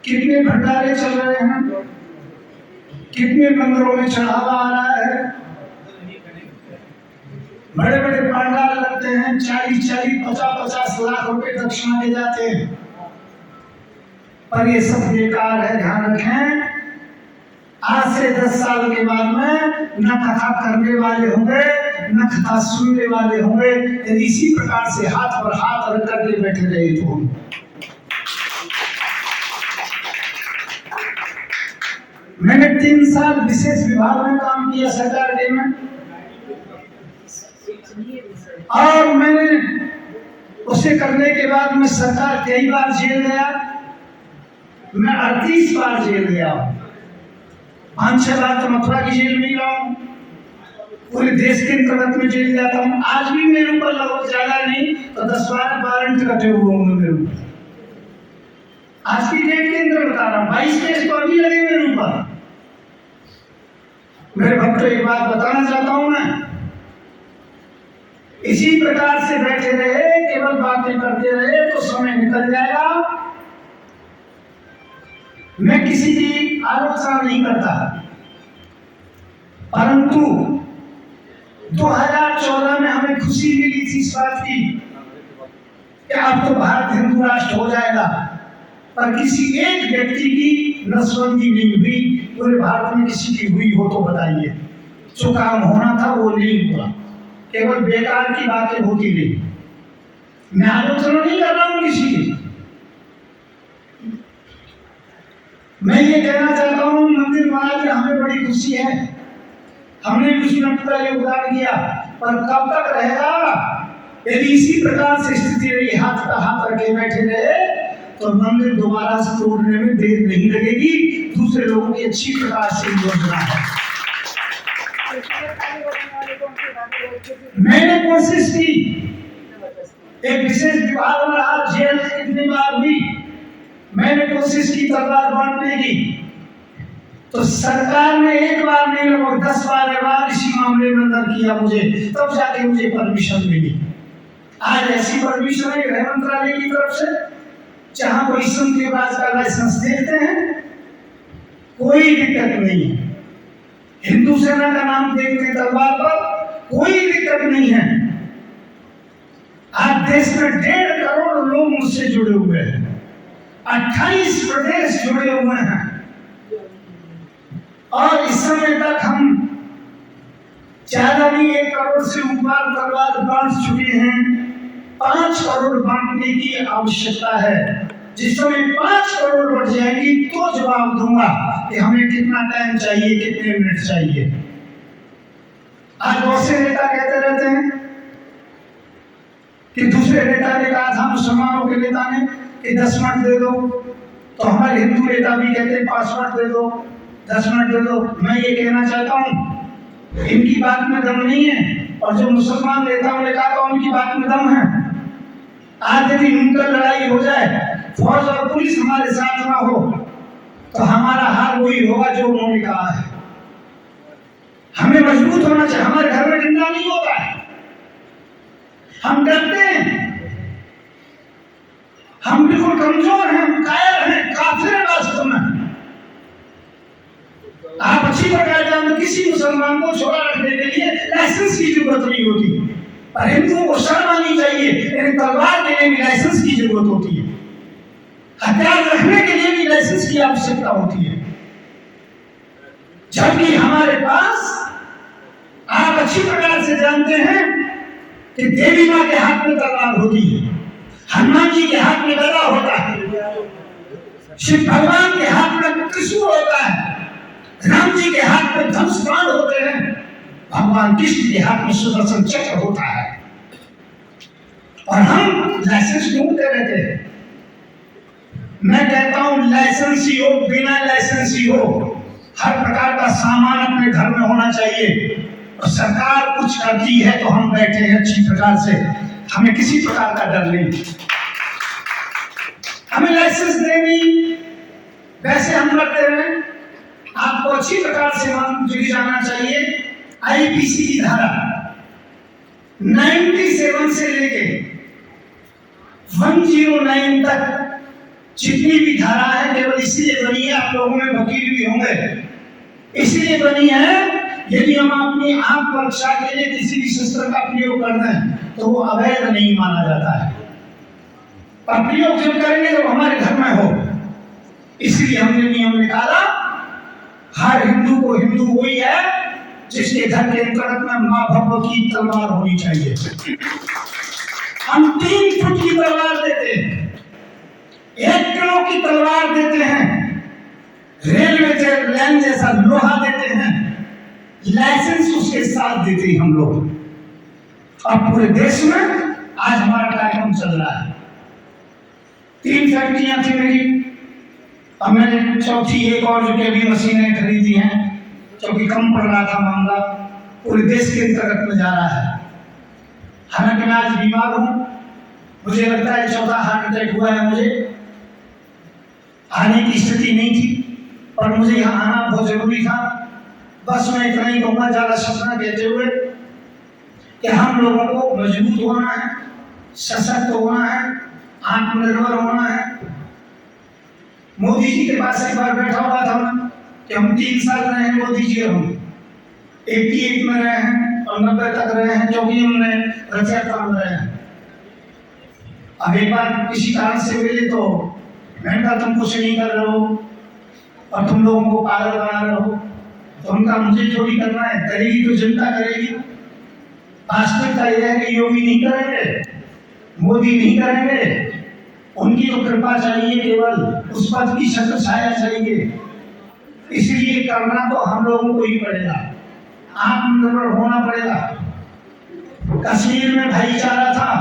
कितने भंडारे चल रहे हैं, कितने मंदिरों में चढ़ावा आ रहा है, बड़े बड़े पंडाल लगते हैं, 40-40, 50-50 लाख रुपए दक्षिणा दे जाते हैं, पर ये सब बेकार है। ध्यान रखें, आज से 10 साल के बाद में न कथा करने वाले होंगे न कथा सुनने वाले होंगे। यदि इसी प्रकार से हाथ पर हाथ रख करके बैठे रहे तो मैंने 3 साल विशेष विभाग में काम किया सरकार के में, और मैंने उसे करने के बाद में सरकार कई बार जेल गया। मैं 38 बार जेल गया, 5-6 बार तो मथुरा की जेल में गया हूँ, पूरे देश के अंतर्गत में जेल जाता हूँ। आज भी मेरे ऊपर लगभग ज्यादा नहीं तो 10-12 वारंट कटे हुए होंगे मेरे ऊपर। आज की डेट के अंदर बता रहा हूँ, 22 केस तो अभी लगे मेरे ऊपर। मेरे भक्तों एक बात बताना चाहता हूँ मैं, इसी प्रकार से बैठे रहे, केवल बातें करते रहे तो समय निकल जाएगा। मैं किसी की आलोचना नहीं करता, परंतु 2014 में हमें खुशी मिली थी इस बात की कि अब तो भारत हिंदू राष्ट्र हो जाएगा, पर किसी एक व्यक्ति की नसबंदी नहीं हुई। पूरे भारत में किसी की हुई हो तो बताइए। जो काम होना था वो नहीं हुआ, केवल बेकार की बातें होती रही। मैं आलोचना नहीं कर रहा हूं किसी की, मैं ये कहना चाहता हूँ मंदिर बना के हमें बड़ी खुशी है, हमने भी उसमें पूरा योगदान दिया, पर कब तक रहेगा? यदि इसी प्रकार से स्थिति रही, हाथ का हाथ रखे बैठे रहे, तो मंदिर दोबारा से तोड़ने में देर नहीं लगेगी। दूसरे लोगों की अच्छी प्रकार से योजना है। मैंने कोशिश की, एक विशेष विभाग में रहा, जेल कितनी बार हुई, मैंने कोशिश की तलवार बांटने की, तो सरकार ने एक बार नहीं लगभग 10-12 बार इसी मामले में अंदर किया मुझे, तब जाके मुझे परमिशन मिली। आज ऐसी परमिशन है गृह मंत्रालय की तरफ से, जहां कोई संदेहबाज का लाइसेंस देखते हैं, कोई दिक्कत नहीं है। हिंदू सेना का नाम देखते हैं तलवार पर, कोई दिक्कत नहीं है। आज देश में 1.5 करोड़ लोग मुझसे जुड़े हुए हैं, 28 प्रदेश जुड़े हुए हैं, और इस समय तक हम ज्यादा नहीं 1 करोड़ से ऊपर तलवार बांट चुके हैं। 5 करोड़ बांटने की आवश्यकता है। जिस समय 5 करोड़ बढ़ जाएंगी तो जवाब दूंगा कि हमें कितना टाइम चाहिए, कितने मिनट चाहिए। आज बहुत से नेता कहते रहते हैं कि दूसरे नेता ने कहा था, मुसलमानों के नेता ने, कि 10 मिनट दे दो, तो हमारे हिंदू नेता भी कहते हैं 5 मिनट दे दो, 10 मिनट दे दो। मैं ये कहना चाहता हूँ, इनकी बात में दम नहीं है, और जो मुसलमान नेताओं ने कहा था उनकी बात में दम है। आज यदि उनका लड़ाई हो जाए, फौज और पुलिस हमारे साथ ना हो, तो हमारा हाल वही होगा जो उन्होंने कहा है। हमें मजबूत होना चाहिए। हमारे घर में डंडा नहीं होता है, हम डरते हैं, हम बिल्कुल कमजोर हैं, हम कायर हैं, काफिर हैं वास्तव में। आप अच्छी प्रकार जानते, किसी मुसलमान को छोड़ा रखने के लिए लाइसेंस की जरूरत नहीं होती, पर हिंदुओं को शर्म आनी चाहिए, लेकिन तलवार के लिए भी लाइसेंस की जरूरत होती है, हथियार रखने के लिए भी लाइसेंस की आवश्यकता होती है। जबकि हमारे पास, आप अच्छी प्रकार से जानते हैं कि देवी माँ के हाथ में तलवार होती है, हनुमान जी के हाथ में गदा होता है, शिव भगवान के हाथ में त्रिशूल होता है, राम जी के हाथ में धनुष बाण होते हैं, भगवान कृष्ण के हाथ में सुदर्शन चक्र होता है, और हम लाइसेंस ढूंढते रहते हैं। मैं कहता हूं लाइसेंस ही हो, बिना लाइसेंस ही हो, हर प्रकार का सामान अपने घर में होना चाहिए। और सरकार कुछ करती है तो हम बैठे हैं अच्छी प्रकार से, हमें किसी प्रकार का डर नहीं। हमें लाइसेंस देनी, वैसे हम करते रहे। आपको अच्छी प्रकार से जाना चाहिए, आईपीसी की धारा 97 से लेके 109 तक जितनी भी धारा है केवल इसलिए बनी है, आप लोगों में वकील भी होंगे, इसलिए बनी है यदि हम अपनी आंख पर रक्षा के लिए किसी भी शस्त्र का प्रयोग कर दें तो वो अवैध नहीं माना जाता है, और प्रयोग जब करेंगे तो हमारे घर में हो। इसलिए हमने नियम निकाला, हर हिंदू को हिंदू वही है जिसके घर के अंतर्गत में माँ भगवत की तलवार होनी चाहिए। हम 3 फुट की तलवार देते हैं, 1 किलो की तलवार देते हैं, रेलवे लाइन जैसा लोहा देते हैं, लाइसेंस उसके साथ देते हैं हम लोग। अब पूरे देश में आज हमारा कार्यक्रम चल रहा है। 3 फैक्ट्रियां थी मेरी, अब मैंने चौथी एक और जो कि अभी मशीनें खरीदी हैं क्योंकि कम पड़ रहा था मामला, पूरे देश के अंतर्गत में जा रहा है। हालांकि मैं आज बीमार हूँ, मुझे लगता है 4था हार्ट अटैक हुआ है, मुझे आने की स्थिति नहीं थी पर मुझे यहाँ आना बहुत जरूरी था। बस मैं इतना ही कहूँगा, ज़्यादा सपना कहते हुए, कि हम लोगों को मजबूत होना है, सशक्त होना है, आत्मनिर्भर होना है। मोदी जी के पास एक बार बैठा हुआ था मैं कि हम 3 साल रहे हैं मोदी जी, हम 88 में रहे हैं और 90 तक रहे हैं क्योंकि हमने रक्षा काम रहे हैं। अब एक बार किसी कारण से मिले तो मैंने कहा तुम कुछ नहीं कर रहे हो और तुम लोगों को पागल बना रहे हो, तो उनका मुझे थोड़ी करना है, करेगी तो जनता करेगी। वास्तविकता यह है कि योगी नहीं करेंगे, मोदी नहीं करेंगे, उनकी तो कृपा चाहिए, केवल उस पद की शक्ल छाया चाहिए। इसलिए करना तो हम लोगों को ही पड़ेगा, आत्मनिर्भर होना पड़ेगा। कश्मीर में भाईचारा था,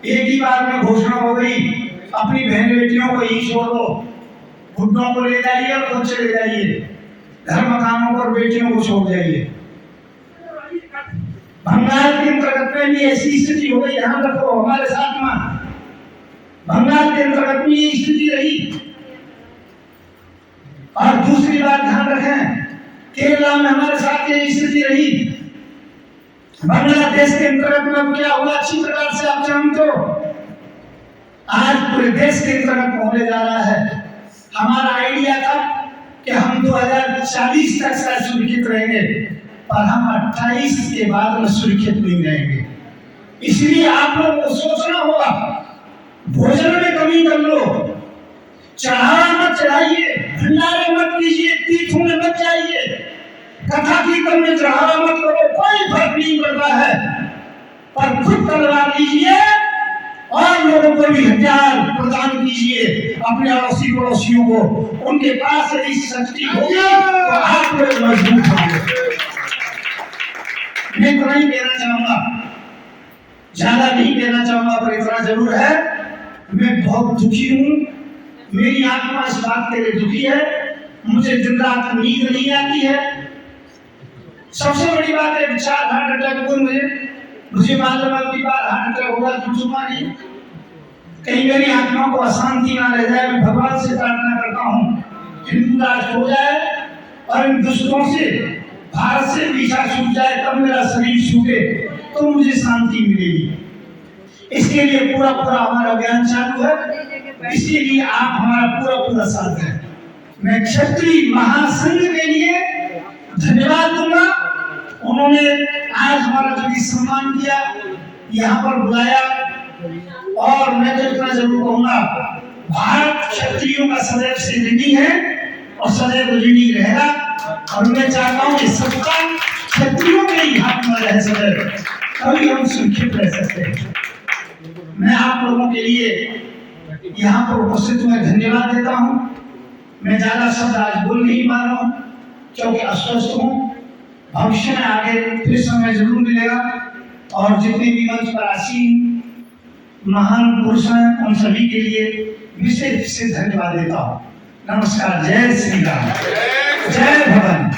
एक ही बार में घोषणा हो गई अपनी बहन बेटियों को ही छोड़ दो, घुटनों को ले जाइए और खुद चले जाइए, घर मकानों पर बेटियों को छोड़ जाइए। बंगाल के अंतर्गत में भी ऐसी स्थिति हो गई, ध्यान रखो हमारे साथ में, बंगाल के अंतर्गत में ये स्थिति रही। और दूसरी बात ध्यान रखें, केरला में हमारे साथ ये स्थिति रही। बांग्लादेश के अंतर्गत में क्या हुआ अच्छी प्रकार से आप जानते हो। आज पूरे देश के अंतर्गत होने जा रहा है। हमारा आइडिया था कि हम 2040 तक सुरक्षित रहेंगे, पर हम 28 के बाद में सुरक्षित नहीं रहेंगे। इसलिए आप लोगों को सोचना होगा, भोजन में कमी कर लो, चढ़ावा मत चढ़ाइए, भंडारे मत कीजिए, तीर्थों में मत जाइए, कथा कीर्तन में चढ़ावा मत करो, कोई फर्क नहीं पड़ता है, पर खुद तलवार लीजिए और लोगों को भी हथियार प्रदान कीजिए, अपने अड़ोसी पड़ोसियों को। उनके पास यदि शक्ति होगी तो आप लोग मजबूत होंगे। मैं इतना ही कहना चाहूंगा, ज्यादा नहीं कहना चाहूंगा, पर इतना जरूर है, मैं बहुत दुखी हूँ, मेरी आत्मा इस बात के लिए दुखी है, मुझे दिन रात नींद नहीं आती है। सबसे बड़ी बात है 4 हार्ट अटैक हुए मुझे मालूम है अगली बार हार्ट अटैक होगा तो छुपा नहीं, कहीं मेरी आत्मा को अशांति ना रह जाए। मैं भगवान से प्रार्थना करता हूँ हिंदू राष्ट्र हो जाए और इन दुष्टों से भारत से पीछा छूट जाए, तब मेरा शरीर छूटे तो मुझे शांति मिलेगी। इसके लिए पूरा हमारा अभियान चालू है, इसीलिए आप हमारा पूरा साथ है। मैं क्षत्रिय महासंघ के लिए धन्यवाद दूंगा, उन्होंने आज हमारा जो सम्मान किया, यहाँ पर बुलाया, और मैं तो इतना जरूर कहूंगा, भारत क्षत्रियों का सदैव से ऋणी है और सदैव ऋणी रहेगा, और मैं चाहता हूँ कि सबका क्षत्रियों के ही हाथ में रहे सदैव, तभी हम सुरक्षित रह सकते हैं। मैं आप लोगों के लिए यहाँ पर उपस्थित हुए धन्यवाद देता हूँ। मैं ज्यादा शब्द आज बोल नहीं पा रहा हूँ क्योंकि अस्वस्थ हूँ। भविष्य में आगे फिर समय जरूर मिलेगा, और जितने भी मंच पर आसीन महान पुरुष हैं उन सभी के लिए विशेष धन्यवाद देता हूँ। नमस्कार, जय श्री राम, जय भगवान।